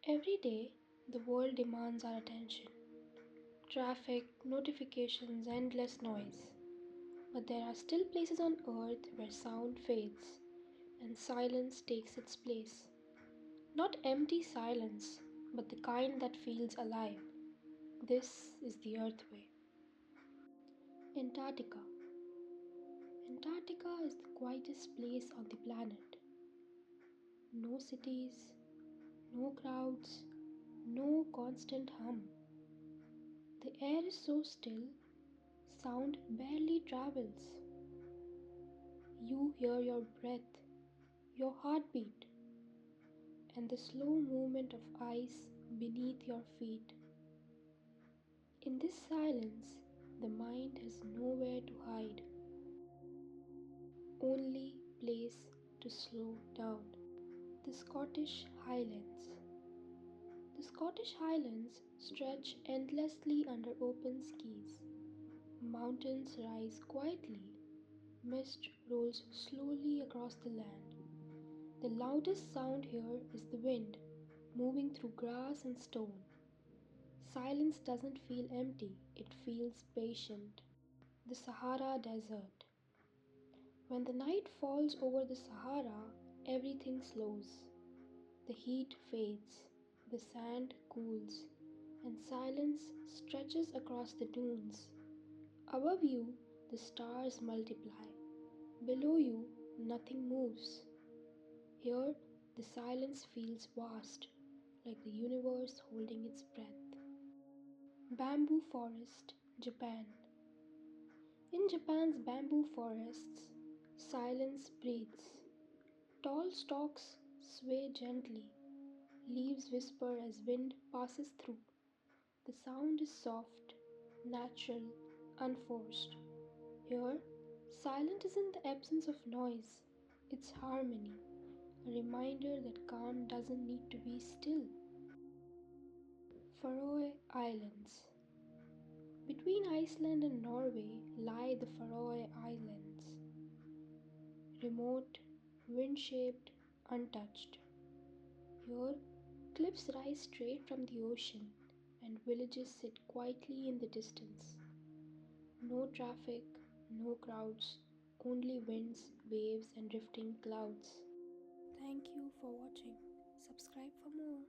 Every day, the world demands our attention. Traffic, notifications, endless noise. But there are still places on earth where sound fades and silence takes its place. Not empty silence, but the kind that feels alive. This is the Earthway. Antarctica. Antarctica is the quietest place on the planet. No cities, no crowds, no constant hum. The air is so still, sound barely travels. You hear your breath, your heartbeat, and the slow movement of ice beneath your feet. In this silence, the mind has nowhere to hide, only place to slow down. The Scottish Highlands. The Scottish Highlands stretch endlessly under open skies. Mountains rise quietly, mist rolls slowly across the land. The loudest sound here is the wind, moving through grass and stone. Silence doesn't feel empty, it feels patient. The Sahara Desert. When the night falls over the Sahara, everything slows. The heat fades, the sand cools, and silence stretches across the dunes. Above you, the stars multiply. Below you, nothing moves. Here, the silence feels vast, like the universe holding its breath. Bamboo Forest, Japan. In Japan's bamboo forests, silence breathes. Tall stalks sway gently, leaves whisper as wind passes through. The sound is soft, natural, unforced. Here, silence isn't the absence of noise, it's harmony, a reminder that calm doesn't need to be still. Faroe Islands. Between Iceland and Norway lie the Faroe Islands, remote, wind shaped, untouched. Here, cliffs rise straight from the ocean, and villages sit quietly in the distance. No traffic, no crowds, only winds, waves, and drifting clouds. Thank you for watching. Subscribe for more.